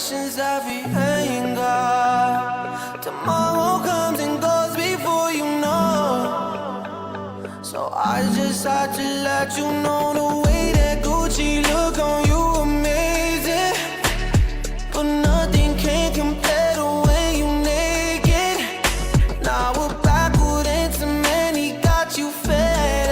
imperfections, every anger. Tomorrow comes and goes before you know. So I just had to let you know the way that Gucci look on you amazing. But nothing can compare the way you naked. Now we're backward and cement, he got you fed.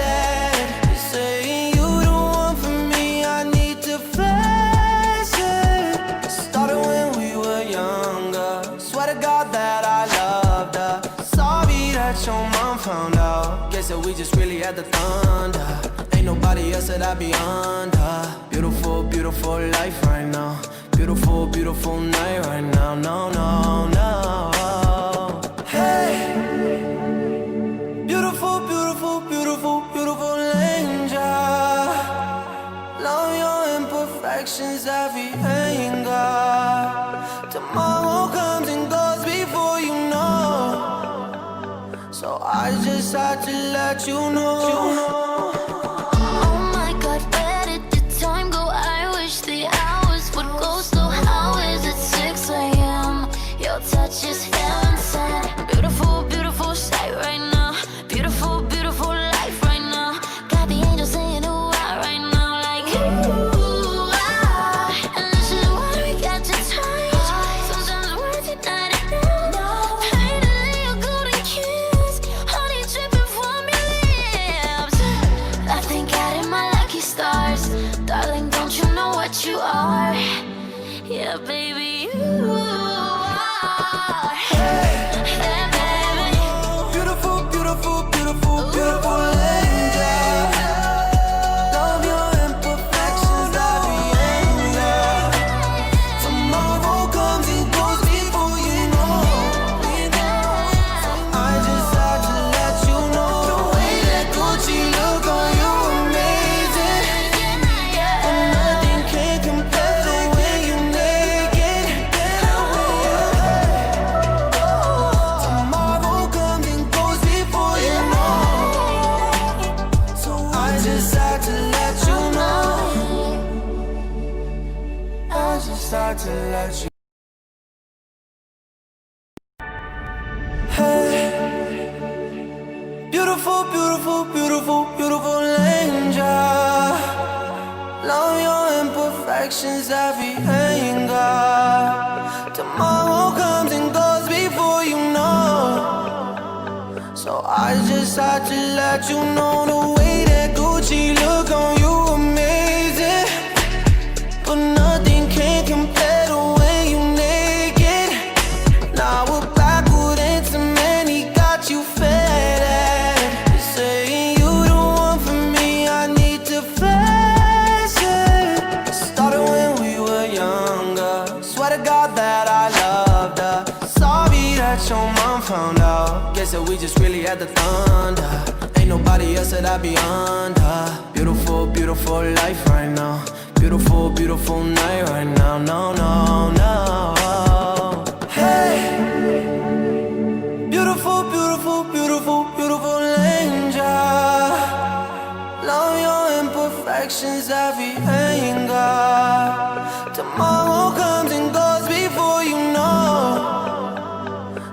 You're saying you the one for me, I need to flex it. Started when we were younger, swear to God that I loved her. Sorry that your mom found out, guess that we just really had the thunder. Ain't nobody else that I be under. Beautiful, beautiful life right now. Beautiful, beautiful night right now. No, no, no. Hey, beautiful, beautiful, beautiful, beautiful angel. Love your imperfections, every anger. Tomorrow comes and goes before you know. So I just had to let you know. Just feeling sad. Beautiful, beautiful sight right now. Beautiful, beautiful life right now. Got the angels saying ooh ah right now, like ooh ah. And this is why we got to touch. Sometimes words are not enough. Finally a golden kiss, honey dripping from your lips. I thank God in my lucky stars, darling. Don't you know what you are? Yeah, baby, you are. Yeah, baby. Beautiful, beautiful, beautiful, beautiful angel. Love your imperfections, every anger. Tomorrow comes and goes before you know. So I just had to let you know the way that Gucci look on you amazing. But nothing can compare the way you naked. Tomorrow comes and goes before you know. So I just had to let you know. I just had to let you. Hey, beautiful, beautiful, beautiful, beautiful angel. Love your imperfections, every anger. Tomorrow comes and goes before you know. So I just had to let you know the way that Gucci look on you amazing. But nothing can compare the way you naked. Now we're backward and cement, he got you fed. You're saying you the one for me, I need to flex it. Started when we were younger, swear to God that I loved her. Sorry that your mom found out, guess that we just really had the thunder. Ain't nobody else that I be under. Beautiful, beautiful life right now. Beautiful, beautiful night right now. No, no, no. Hey, beautiful, beautiful, beautiful, beautiful angel. Love your imperfections, every anger. Tomorrow comes and goes before you know.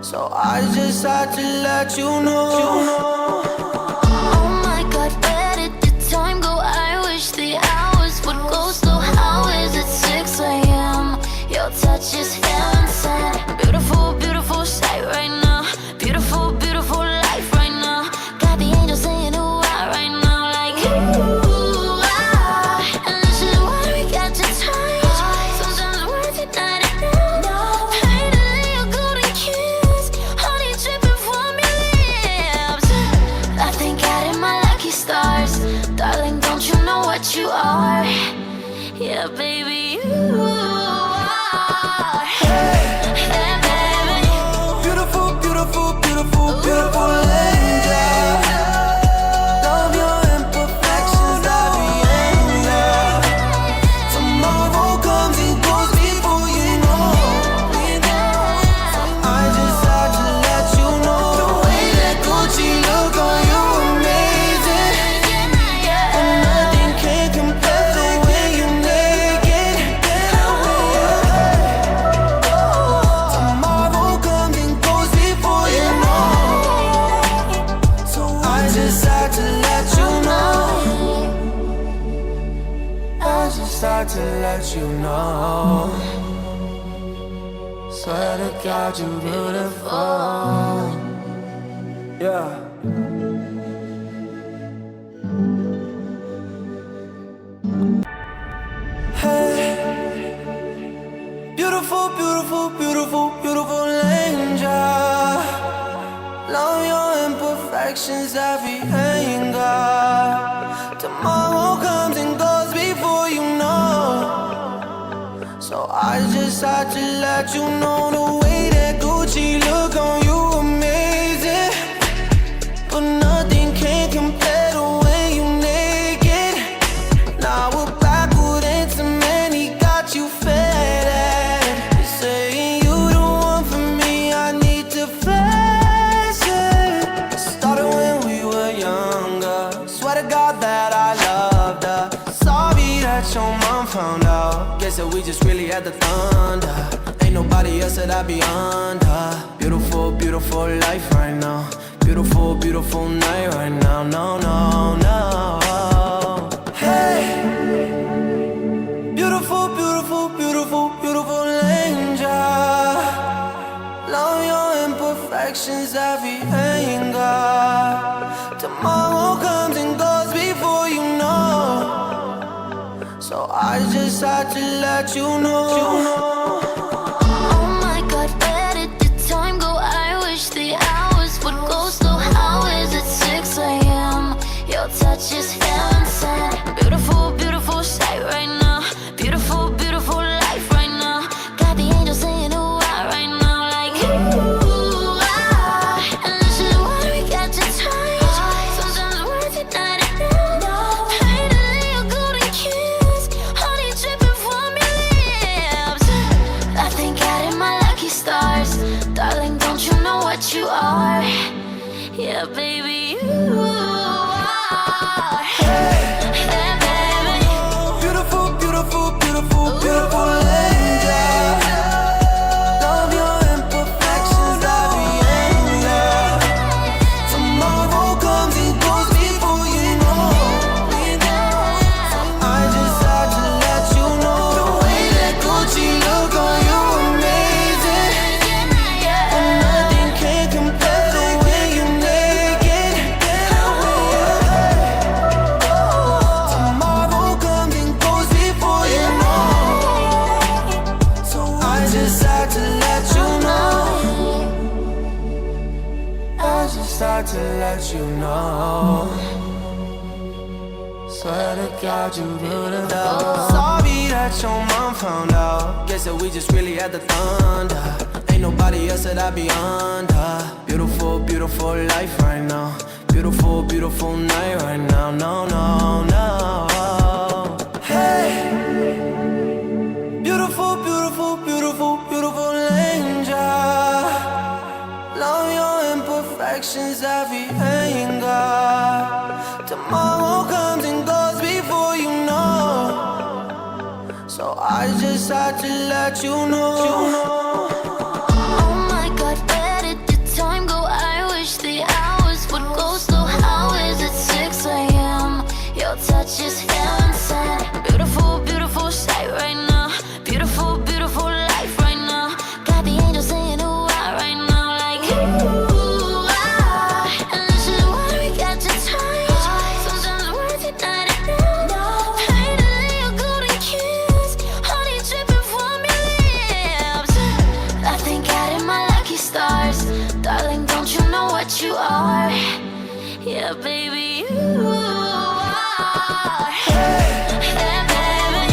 So I just had to let you know. Oh my God, where did the time go? I wish the hours would go slow. How is it 6 a.m.? Your touch is feeling sad. Beautiful, beautiful sight right now. Beautiful, beautiful life right now. Got the angels saying ooh ah right now, like ooh ah. And this is why we got to touch. Sometimes words are not enough. Finally a golden kiss, honey dripping from your lips. I thank God in my lucky stars, darling. Don't you know what you are? Yeah, baby, you are. let you know. Swear to God, you're beautiful. Yeah. Hey, beautiful, beautiful, beautiful, beautiful angel. Love your imperfections, every anger. Tomorrow comes and goes before you know. So I just had to let you know the way that Gucci look on you amazing. But nothing can compare to when you naked. Now we're backward into many, got you faded. You're saying you the one for me, I need to flex it. Started when we were younger. Swear to God that I loved her. Sorry that your mom found out. Guess that we just really had the thunder. Ain't nobody else that I be under. Beautiful, beautiful life right now. Beautiful, beautiful night right now. No, no, no. Hey, beautiful, beautiful, beautiful, beautiful angel. Love your imperfections, every anger. Tomorrow comes and goes before you know. So I just had to let you know. Oh my God, where did the time go? I wish the hours would go slow. How is it 6 a.m.? Your touch is insane. Beautiful, beautiful sight right now. Beautiful, beautiful life right now. Got the angels saying ooh ah right now, like ooh ah. And this is why we got to touch. Sometimes words are not enough. Pain to lay a golden kiss. Honey dripping from your lips. I thank God in my lucky stars. Darling, don't you know what you are? Yeah, baby, you are. Yeah, baby. Beautiful, beautiful, beautiful, beautiful angel. Love your imperfections, every anger. Tomorrow comes and goes before you know. I just had to let you know the way that Gucci look on you amazing. But nothing can compare to when you naked. Tomorrow comes and goes before you know. So I just had to let you know. I just had to let you know. Swear to God, you beautiful. Sorry that your mom found out. Guess that we just really had the thunder. Ain't nobody else that I be under. Beautiful, beautiful life right now. Beautiful, beautiful night right now. No, no, no. Hey, beautiful, beautiful, beautiful, beautiful angel. Love your imperfections, every anger. Tomorrow comes and goes before you know. So I just had to let you know. Oh my God, where did the time go? I wish the hours would go slow. How is it 6 a.m.? Your touch is insane. Beautiful, beautiful sight right now. Beautiful, beautiful life right now. Got the angels saying ooh ah right now, like ooh ah. And this is why we got to touch. Sometimes words are not enough. Pain to lay a golden kiss. Honey dripping from your lips. I thank God in my lucky stars. Darling, don't you know what you are? Yeah, baby, you are. Yeah, baby.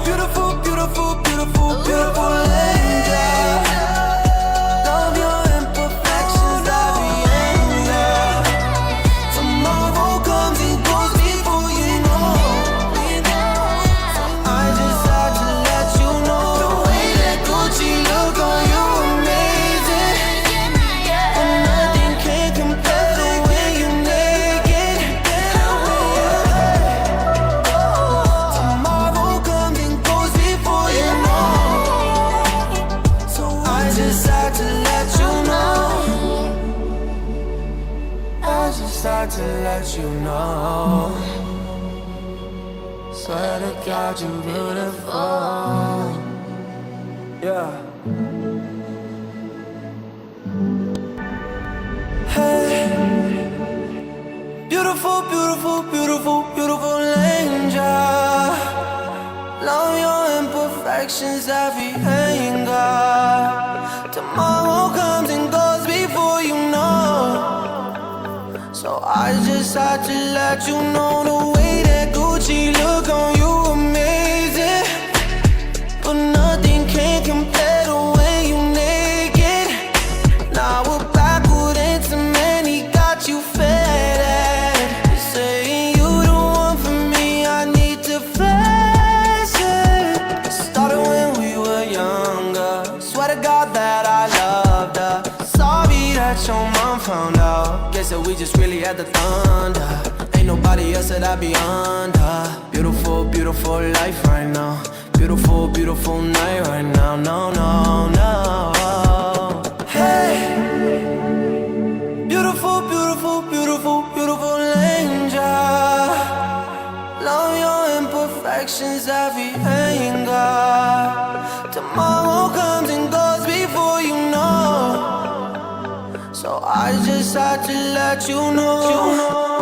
Beautiful, beautiful, beautiful, beautiful angel. Love your imperfections, every anger. Tomorrow comes and goes before you know. I just had to let you know the way that Gucci look on you amazing. But nothing can compare to when you naked. Tomorrow comes and goes before you know. So I just had to let you know. I just had to let you know. Swear to God, you're beautiful. Yeah. Hey, beautiful, beautiful, beautiful, beautiful angel. Love your imperfections, every anger. Tomorrow comes and goes before you know. So I just had to let you know the way that Gucci look on you amazing. But nothing can compare to when you naked. Now we're backward into many, got you fed. You're saying you the one for me, I need to flex it. Started when we were younger. Swear to God that I loved her. Sorry that your mom found out. Guess that we just really had the thunder. Ain't nobody else that I be under. Beautiful, beautiful life right now. Beautiful, beautiful night right now. No, no, no. Hey, beautiful, beautiful, beautiful, beautiful angel. Love your imperfections, every anger. Tomorrow comes and goes before you know. So I just had to let you know.